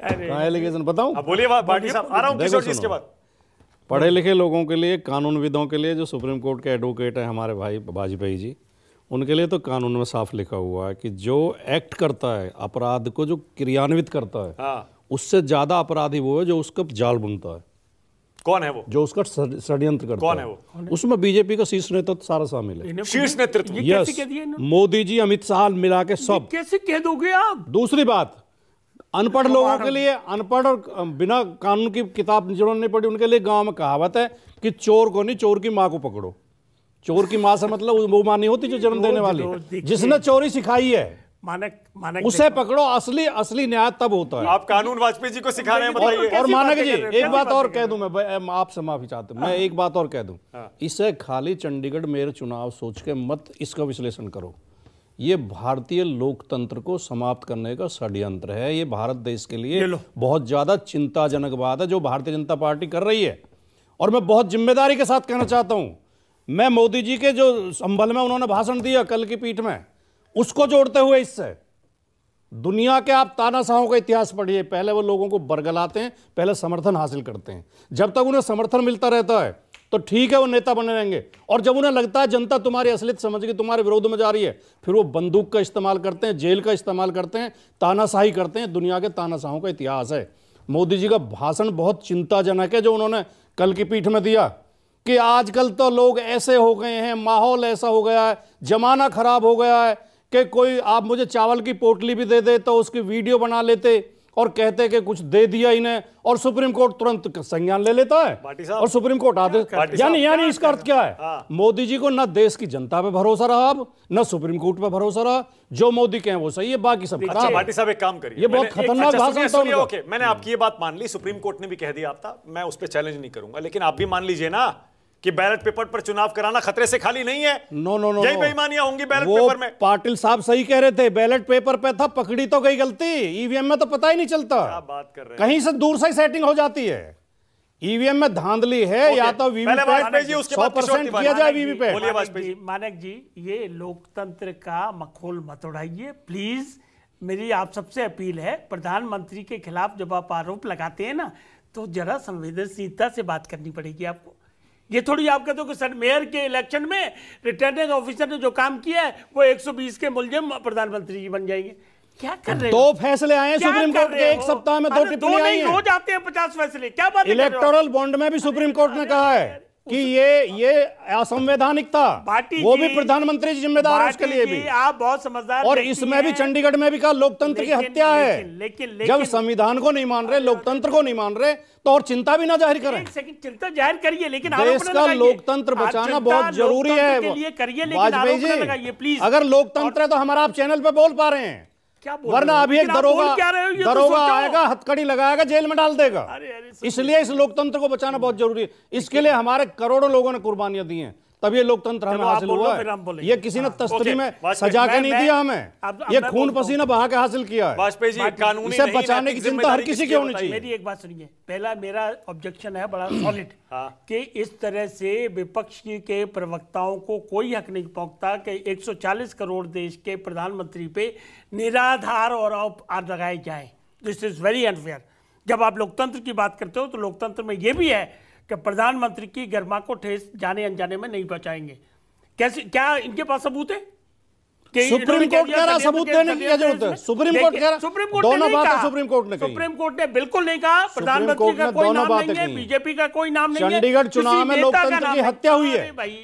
कहाँ एलिगेशन बताऊं? बोलिए भाटी साहब, आ रहा हूं किशोर जी इसके बाद। पढ़े लिखे लोगों के लिए, कानूनविदों के लिए, जो सुप्रीम कोर्ट के एडवोकेट हैं हमारे भाई वाजपेयी जी, उनके लिए तो कानून में साफ लिखा हुआ है कि जो एक्ट करता है, अपराध को जो क्रियान्वित करता है, उससे ज्यादा अपराधी वो है जो उसका जाल बुनता है। कौन है वो? जो उसका षड्यंत्र करता कौन है वो? उसमें बीजेपी का शीर्ष नेतृत्व सारा शामिल है। शीर्ष नेतृत्व? यस, मोदी जी, अमित शाह मिला के सब। कैसे कह दोगे आप? दूसरी बात, अनपढ़ लोगों के लिए, अनपढ़ और बिना कानून की किताब जिन्होंने नहीं पढ़ी, उनके लिए गांव में कहावत है कि चोर को नहीं, चोर की माँ को पकड़ो। चोर की माँ से मतलब वो माँ नहीं होती जो जन्म देने वाली, जिसने चोरी सिखाई है मानक उसे पकड़ो। असली न्याय तब होता है। आप कानून वाजपेयी जी को सिखा रहे हैं, बताइए। और मानक जी, एक बात और कह दूं, मैं आपसे माफी चाहता हूं, मैं एक बात और कह दूं, इसे खाली चंडीगढ़ मेयर चुनाव सोच के मत इसका विश्लेषण करो। ये भारतीय लोकतंत्र को समाप्त करने का षड्यंत्र है। ये भारत देश के लिए बहुत ज्यादा चिंताजनक बात है जो भारतीय जनता पार्टी कर रही है। और मैं बहुत जिम्मेदारी के साथ कहना चाहता हूं, मैं मोदी जी के जो संभल में उन्होंने भाषण दिया कल की पीठ में, उसको जोड़ते हुए इससे दुनिया के आप तानाशाहों का इतिहास पढ़िए। पहले वो लोगों को बरगलाते हैं, पहले समर्थन हासिल करते हैं। जब तक उन्हें समर्थन मिलता रहता है तो ठीक है, वो नेता बने रहेंगे। और जब उन्हें लगता है जनता तुम्हारी असलियत समझ के तुम्हारे विरोध में जा रही है, फिर वो बंदूक का इस्तेमाल करते हैं, जेल का इस्तेमाल करते हैं, तानाशाही करते हैं। दुनिया के तानाशाहों का इतिहास है। मोदी जी का भाषण बहुत चिंताजनक है जो उन्होंने कल की पीठ में दिया कि आजकल तो लोग ऐसे हो गए हैं, माहौल ऐसा हो गया है, जमाना खराब हो गया है कि कोई आप मुझे चावल की पोटली भी दे दे तो उसकी वीडियो बना लेते और कहते कि कुछ दे दिया इन्हें, और सुप्रीम कोर्ट तुरंत संज्ञान ले लेता है और सुप्रीम कोर्ट आदेश। यानी इसका अर्थ क्या है? मोदी जी को न देश की जनता पे भरोसा रहा, अब न सुप्रीम कोर्ट पे भरोसा रहा। जो मोदी कहें वो सही है, बाकी सब खराब। भाटी साहब एक काम करिए, ये बहुत खतरनाक भाषण था। ओके, मैंने आपकी ये बात मान ली, सुप्रीम कोर्ट ने भी कह दिया आपका, मैं उस पर चैलेंज नहीं करूंगा, लेकिन आप भी मान लीजिए ना कि बैलेट पेपर पर चुनाव कराना खतरे से खाली नहीं है। नो, यही बेईमानियां होंगी बैलेट पेपर में। पाटिल साहब सही कह रहे थे, बैलेट पेपर पे था, पकड़ी तो गई गलती, ईवीएम में तो पता ही नहीं चलता। क्या बात कर रहे हैं? कहीं से दूर से सेटिंग हो जाती है। ईवीएम में धांधली है, या तो वीवीपैट 100% किया जाए वीवीपैट। मानक जी, ये लोकतंत्र का मखौल मत उड़ाइए प्लीज। मेरी आप सबसे अपील है, प्रधानमंत्री के खिलाफ जब आप आरोप लगाते हैं ना, तो जरा संवेदनशीलता से बात करनी पड़ेगी आपको। ये थोड़ी आप कहते हो कि सर मेयर के इलेक्शन में रिटर्निंग ऑफिसर ने जो काम किया है वो 120 के मुलजिम प्रधानमंत्री जी बन जाएंगे। क्या कर रहे हैं? 2 फैसले आए सुप्रीम कोर्ट के एक सप्ताह में, 2 टिप्पणी आई हैं। रोज आते हैं 50 फैसले। क्या बात है? इलेक्टोरल बॉन्ड में भी सुप्रीम कोर्ट ने कहा है कि ये असंवैधानिक था। वो भी प्रधानमंत्री जिम्मेदार है उसके लिए भी। आप बहुत समझदार। और इसमें भी चंडीगढ़ में भी कहा लोकतंत्र की हत्या है। जब संविधान को नहीं मान रहे, लोकतंत्र को नहीं मान रहे, तो और चिंता भी ना जाहिर करें। चिंता जाहिर करिए, लेकिन देश का लोकतंत्र बचाना बहुत जरूरी है। वाजपेयी जी, अगर लोकतंत्र है तो हमारा आप चैनल पे बोल पा रहे हैं, वरना अभी एक दरोगा आएगा, हथकड़ी लगाएगा, जेल में डाल देगा। इसलिए इस लोकतंत्र को बचाना बहुत जरूरी है। इसके लिए हमारे करोड़ों लोगों ने कुर्बानियां दी हैं, तब ये लोकतंत्र हमें हासिल हुआ है। ये किसी ने तस्तरी में सजा के नहीं दिया हमें, ये खून पसीना बहा के हासिल किया है। वाजपेयी जी, कानूनी इसे बचाने की चिंता हर किसी की होनी चाहिए। मेरी एक बात सुनिए, पहला मेरा ऑब्जेक्शन है बड़ा सॉलिड कि इस तरह से विपक्ष के प्रवक्ताओं को कोई हक नहीं पहुंचता कि 140 करोड़ देश के प्रधानमंत्री पे निराधार और आरोप लगाए जाए। This is very unfair. जब आप लोकतंत्र की बात करते हो तो लोकतंत्र में यह भी है कि प्रधानमंत्री की गरिमा को ठेस जाने अनजाने में नहीं पहुंचाएंगे। कैसे? क्या इनके पास सबूत है? सुप्रीम कोर्ट कह रहा सबूत देने की क्या जरूरत है? सुप्रीम कोर्ट कह रहा, दोनों बातें सुप्रीम कोर्ट ने कही। सुप्रीम कोर्ट ने बिल्कुल नहीं कहा प्रधानमंत्री का कोई नाम नहीं है, बीजेपी का कोई नाम नहीं है। चंडीगढ़ चुनाव में लोकतंत्र की हत्या हुई है भाई।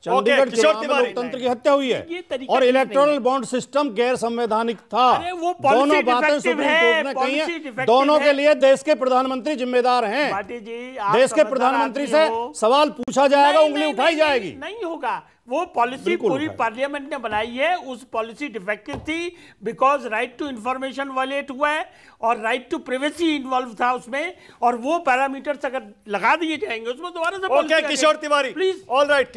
चंडीगढ़ चुनाव में लोकतंत्र की हत्या हुई है और इलेक्टोरल बॉन्ड सिस्टम गैर संवैधानिक था। दोनों बातें सुप्रीम कोर्ट ने कही हैं। दोनों के लिए देश के प्रधानमंत्री जिम्मेदार हैं। देश के प्रधानमंत्री से सवाल पूछा जाएगा, उंगली उठाई जाएगी। नहीं होगा। वो पॉलिसी पूरी पार्लियामेंट ने बनाई है, उस पॉलिसी डिफेक्टिव थी because right to information violate हुआ है और राइट टू प्राइवेसी इन्वॉल्व था उसमें, और वो पैरामीटर्स अगर लगा दिए जाएंगे उसमें दोबारा से। किशोर तिवारी प्लीज। All right.